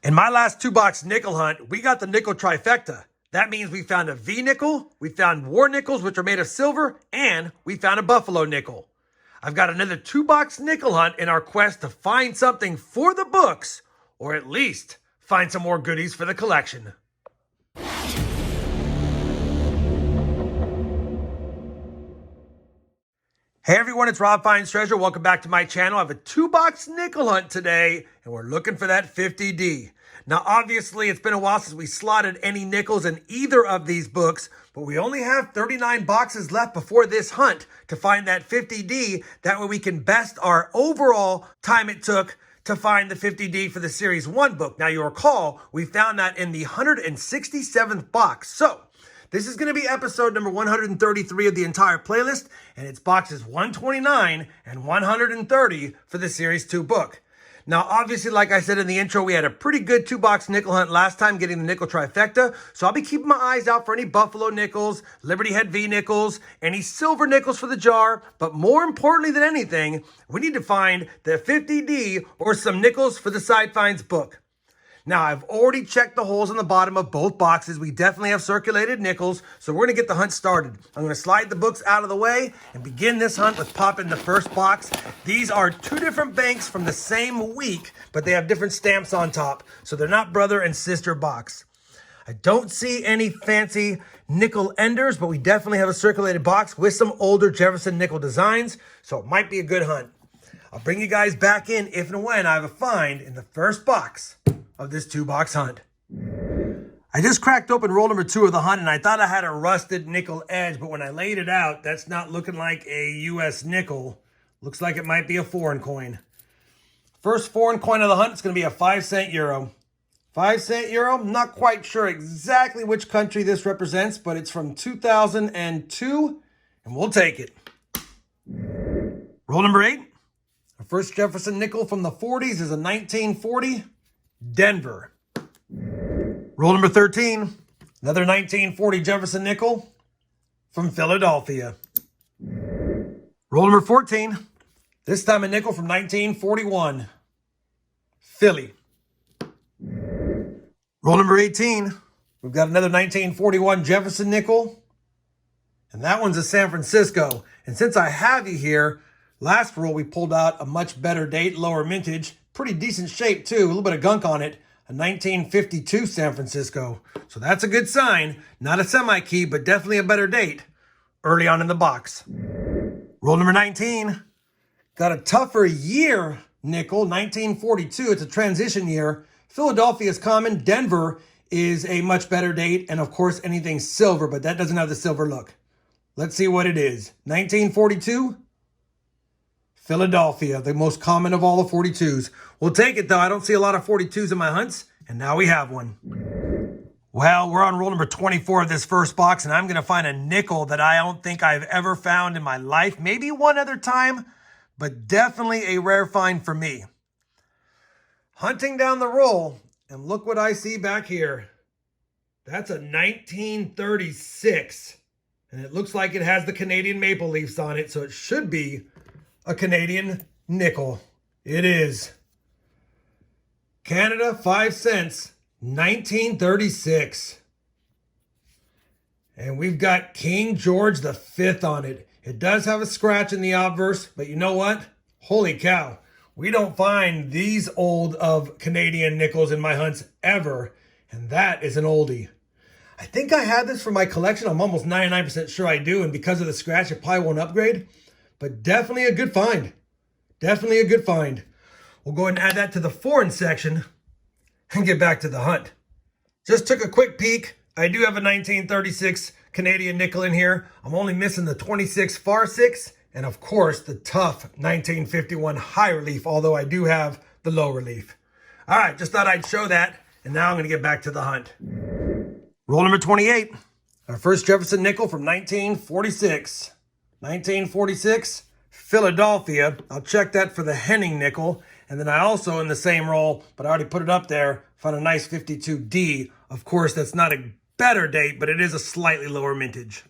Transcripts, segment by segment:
In my last two-box nickel hunt, we got the nickel trifecta. That means we found a V nickel, we found war nickels, which are made of silver, and we found a buffalo nickel. I've got another two-box nickel hunt in our quest to find something for the books, or at least find some more goodies for the collection. Hey everyone, it's RobFindsTreasure. Welcome back to my channel. I have a two-box nickel hunt today, and we're looking for that 50D. Now, obviously, it's been a while since we slotted any nickels in either of these books, but we only have 39 boxes left before this hunt to find that 50D. That way we can best our overall time it took to find the 50D for the Series 1 book. Now, you'll recall, we found that in the 167th box. So, this is going to be episode number 133 of the entire playlist, and it's boxes 129 and 130 for the Series 2 book. Now, obviously, like I said in the intro, we had a pretty good two-box nickel hunt last time getting the nickel trifecta, so I'll be keeping my eyes out for any buffalo nickels, Liberty Head V nickels, any silver nickels for the jar, but more importantly than anything, we need to find the 50D or some nickels for the Side Finds book. Now, I've already checked the holes on the bottom of both boxes. We definitely have circulated nickels, so we're going to get the hunt started. I'm going to slide the books out of the way and begin this hunt with popping the first box. These are two different banks from the same week, but they have different stamps on top, so they're not brother and sister box. I don't see any fancy nickel enders, but we definitely have a circulated box with some older Jefferson nickel designs, so it might be a good hunt. I'll bring you guys back in if and when I have a find in the first box of this two-box hunt. I just cracked open roll number 2 of the hunt, and I thought I had a rusted nickel edge, but when I laid it out, that's not looking like a U.S. nickel. Looks like it might be a foreign coin. First foreign coin of the hunt is going to be a 5-cent euro. 5-cent euro, I'm not quite sure exactly which country this represents, but it's from 2002, and we'll take it. Roll number 8. Our first Jefferson nickel from the 40s is a 1940 Denver. Roll number 13, another 1940 Jefferson nickel from Philadelphia. Roll number 14, this time a nickel from 1941, Philly. Roll number 18, we've got another 1941 Jefferson nickel, and that one's a San Francisco. And since I have you here, last roll we pulled out a much better date, lower mintage, pretty decent shape too, a little bit of gunk on it, a 1952 San Francisco. So that's a good sign. Not a semi-key, but definitely a better date early on in the box. Roll number 19, got a tougher year nickel, 1942. It's a transition year. Philadelphia is common. Denver is a much better date, and of course anything silver, but that doesn't have the silver look. Let's see what it is. 1942. Philadelphia, the most common of all the 42s. We'll take it, though. I don't see a lot of 42s in my hunts, and now we have one. Well, we're on roll number 24 of this first box, and I'm going to find a nickel that I don't think I've ever found in my life. Maybe one other time, but definitely a rare find for me. Hunting down the roll, and look what I see back here. That's a 1936, and it looks like it has the Canadian maple leafs on it, so it should be a Canadian nickel. It is. Canada, 5 cents, 1936. And we've got King George V on it. It does have a scratch in the obverse, but you know what? Holy cow. We don't find these old of Canadian nickels in my hunts ever, and that is an oldie. I think I have this for my collection. I'm almost 99% sure I do, and because of the scratch, it probably won't upgrade. But definitely a good find. Definitely a good find. We'll go ahead and add that to the foreign section and get back to the hunt. Just took a quick peek. I do have a 1936 Canadian nickel in here. I'm only missing the 26 far 6 and of course the tough 1951 high relief, although I do have the low relief. All right, just thought I'd show that, and now I'm going to get back to the hunt. Roll number 28. Our first Jefferson nickel from 1946. 1946, Philadelphia. I'll check that for the Henning nickel. And then I also, in the same roll, but I already put it up there, found a nice 52D. Of course, that's not a better date, but it is a slightly lower mintage.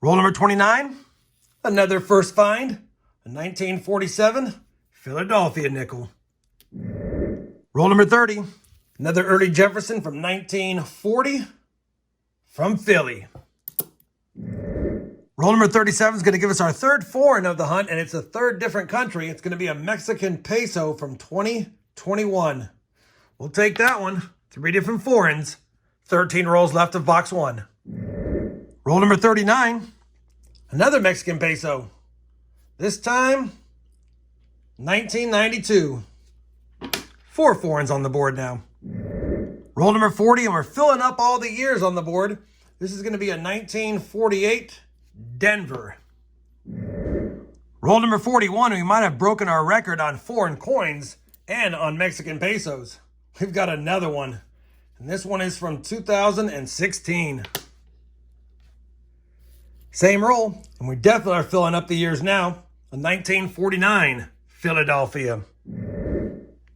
Roll number 29, another first find, a 1947 Philadelphia nickel. Roll number 30, another early Jefferson from 1940 from Philly. Roll number 37 is going to give us our third foreign of the hunt, and it's a third different country. It's going to be a Mexican peso from 2021. We'll take that one. 3 different foreigns. 13 rolls left of box 1. Roll number 39, another Mexican peso. This time, 1992. 4 foreigns on the board now. Roll number 40, and we're filling up all the years on the board. This is going to be a 1948 Denver. Roll number 41, we might have broken our record on foreign coins and on Mexican pesos. We've got another one, and this one is from 2016. Same roll, and we definitely are filling up the years now. A 1949 Philadelphia.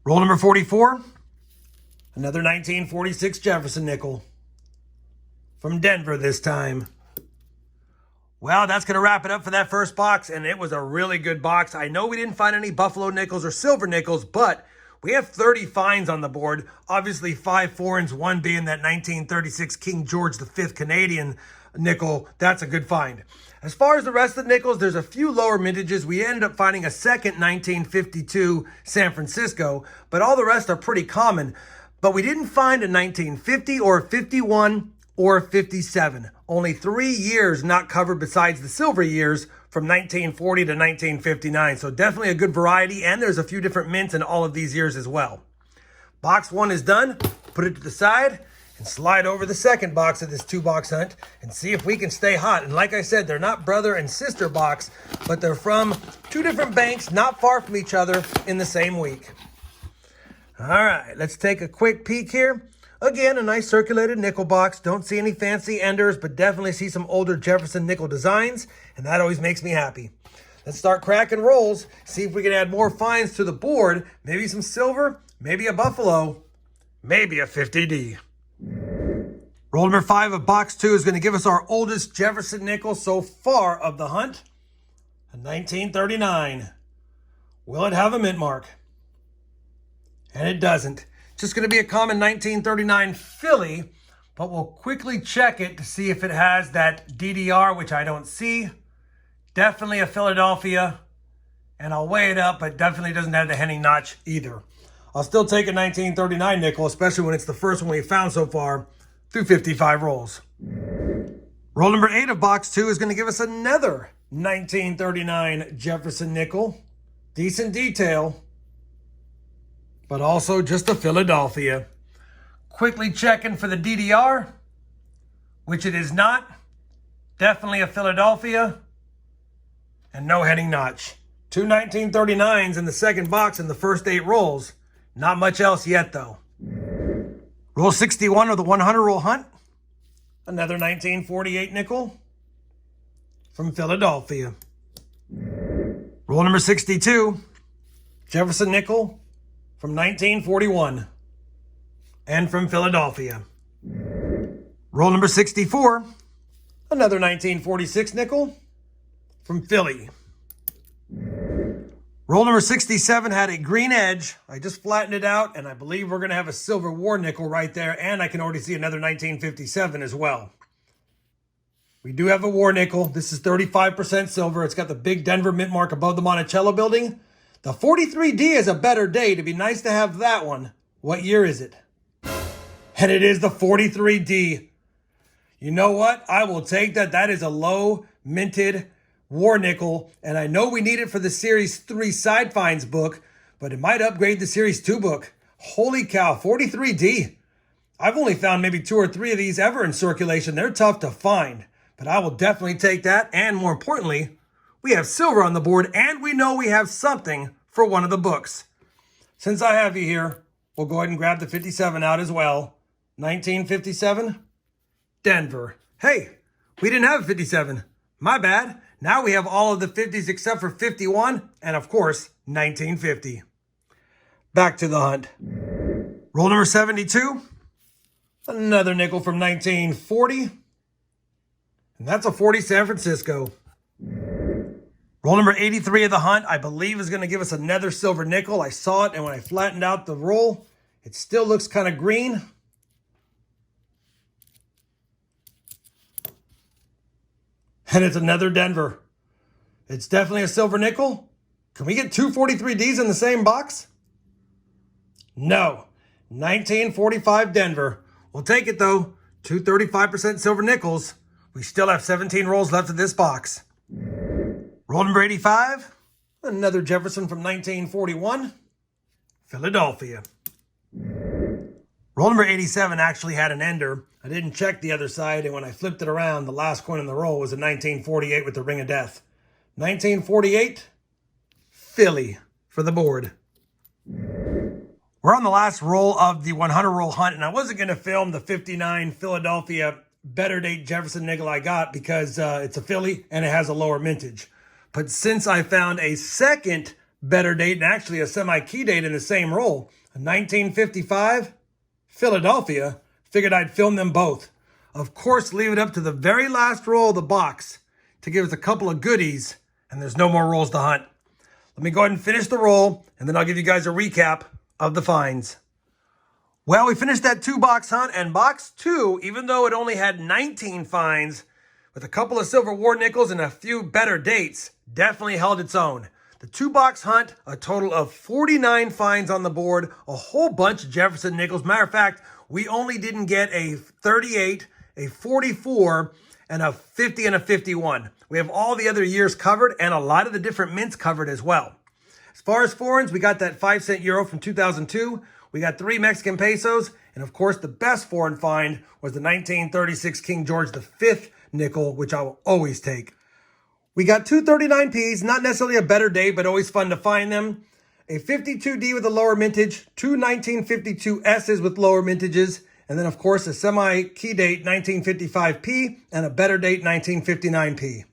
Roll number 44, another 1946 Jefferson nickel. From Denver this time. Well, that's going to wrap it up for that first box, and it was a really good box. I know we didn't find any buffalo nickels or silver nickels, but we have 30 finds on the board. Obviously, 5 foreigns, one being that 1936 King George V Canadian nickel. That's a good find. As far as the rest of the nickels, there's a few lower mintages. We ended up finding a second 1952 San Francisco, but all the rest are pretty common. But we didn't find a 1950 or a 51 or 57. Only 3 years not covered besides the silver years from 1940 to 1959. So definitely a good variety, and there's a few different mints in all of these years as well. Box 1 is done. Put it to the side and slide over the second box of this 2-box hunt and see if we can stay hot. And like I said, they're not brother and sister box, but they're from 2 different banks not far from each other in the same week. All right, let's take a quick peek here. Again, a nice circulated nickel box. Don't see any fancy enders, but definitely see some older Jefferson nickel designs, and that always makes me happy. Let's start cracking rolls, see if we can add more finds to the board. Maybe some silver, maybe a buffalo, maybe a 50D. Roll number 5 of box 2 is going to give us our oldest Jefferson nickel so far of the hunt, a 1939. Will it have a mint mark? And it doesn't. Just going to be a common 1939 Philly, but we'll quickly check it to see if it has that DDR, which I don't see. Definitely a Philadelphia, and I'll weigh it up, but definitely doesn't have the Henning notch either. I'll still take a 1939 nickel, especially when it's the first one we found so far through 55 rolls. Roll number 8 of box 2 is going to give us another 1939 Jefferson nickel. Decent detail, but also just a Philadelphia. Quickly checking for the DDR, which it is not. Definitely a Philadelphia, and no Henning notch. 2 1939s in the second box in the first 8 rolls. Not much else yet, though. Roll 61 of the 100 roll hunt. Another 1948 nickel from Philadelphia. Roll number 62, Jefferson nickel from 1941 and from Philadelphia. Roll number 64, another 1946 nickel from Philly. Roll number 67 had a green edge. I just flattened it out, and I believe we're going to have a silver war nickel right there, and I can already see another 1957 as well. We do have a war nickel. This is 35% silver. It's got the big Denver mint mark above the Monticello building. The 43D is a better day. It'd be nice to have that one. What year is it? And it is the 43D. You know what? I will take that. That is a low minted war nickel, and I know we need it for the Series 3 Side Finds book, but it might upgrade the Series 2 book. Holy cow, 43D. I've only found maybe 2 or 3 of these ever in circulation. They're tough to find, but I will definitely take that, and more importantly, we have silver on the board, and we know we have something for one of the books. Since I have you here, we'll go ahead and grab the 57 out as well. 1957, Denver. Hey, we didn't have a 57. My bad. Now we have all of the 50s except for 51 and, of course, 1950. Back to the hunt. Roll number 72. Another nickel from 1940. And that's a 40 San Francisco. Roll number 83 of the hunt, I believe, is going to give us another silver nickel. I saw it, and when I flattened out the roll, It still looks kind of green. And it's another Denver. It's definitely a silver nickel. Can we get two 43Ds in the same box? No. 1945 Denver. We'll take it though. Two 35% silver nickels. We still have 17 rolls left of this box. Roll number 85. Another Jefferson from 1941. Philadelphia. Roll number 87 actually had an ender. I didn't check the other side, and when I flipped it around, the last coin in the roll was a 1948 with the ring of death. 1948, Philly for the board. We're on the last roll of the 100 roll hunt, and I wasn't going to film the 59 Philadelphia better date Jefferson nickel I got because it's a Philly and it has a lower mintage. But since I found a second better date and actually a semi-key date in the same roll, a 1955 Philadelphia, figured I'd film them both. Of course, leave it up to the very last roll of the box to give us a couple of goodies, and there's no more rolls to hunt. Let me go ahead and finish the roll, and then I'll give you guys a recap of the finds. Well, we finished that 2-box hunt, and box 2, even though it only had 19 finds, with a couple of silver war nickels and a few better dates, definitely held its own. The 2-box hunt, a total of 49 finds on the board, a whole bunch of Jefferson nickels. Matter of fact, we only didn't get a 38, a 44, and a 50 and a 51. We have all the other years covered and a lot of the different mints covered as well. As far as foreigns, we got that 5-cent euro from 2002. We got 3 Mexican pesos. And of course, the best foreign find was the 1936 King George V nickel, which I will always take. We got two 39Ps, not necessarily a better date, but always fun to find them. A 52D with a lower mintage, two 1952 S's with lower mintages, and then of course a semi-key date 1955P and a better date 1959P.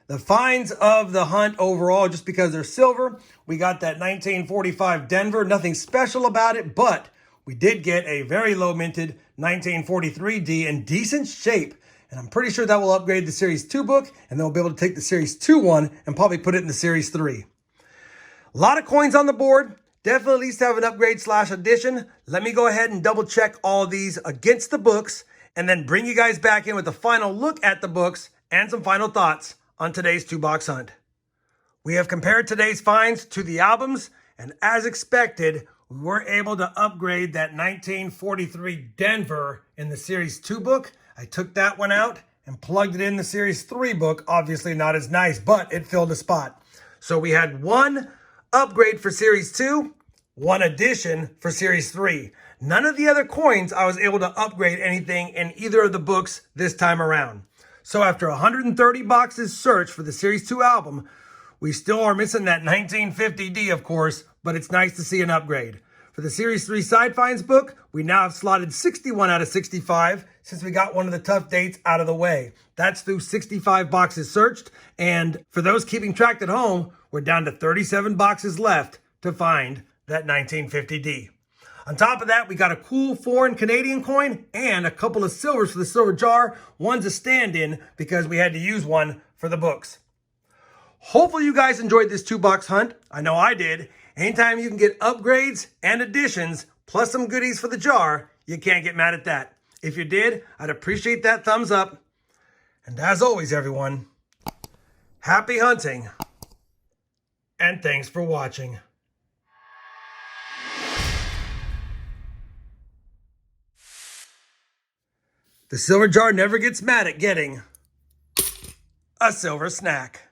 The finds of the hunt overall, just because they're silver, we got that 1945 Denver, nothing special about it, but we did get a very low minted 1943D in decent shape. And I'm pretty sure that will upgrade the Series 2 book, and then we'll be able to take the Series 2 one and probably put it in the Series 3. A lot of coins on the board. Definitely at least have an upgrade / addition. Let me go ahead and double check all of these against the books and then bring you guys back in with a final look at the books and some final thoughts on today's 2-box hunt. We have compared today's finds to the albums, and as expected, we were able to upgrade that 1943 Denver in the Series 2 book. I took that one out and plugged it in the Series 3 book. Obviously not as nice, but it filled a spot. So we had one upgrade for Series 2, one addition for Series 3. None of the other coins I was able to upgrade anything in either of the books this time around. So after 130 boxes searched for the Series 2 album, we still are missing that 1950D, of course, but it's nice to see an upgrade. For the Series 3 Side Finds book, we now have slotted 61 out of 65 since we got one of the tough dates out of the way. That's through 65 boxes searched, and for those keeping track at home, we're down to 37 boxes left to find that 1950D. On top of that, we got a cool foreign Canadian coin and a couple of silvers for the silver jar. One's a stand-in because we had to use one for the books. Hopefully you guys enjoyed this 2-box hunt. I know I did. Anytime you can get upgrades and additions, plus some goodies for the jar, you can't get mad at that. If you did, I'd appreciate that thumbs up. And as always, everyone, happy hunting, and thanks for watching. The silver jar never gets mad at getting a silver snack.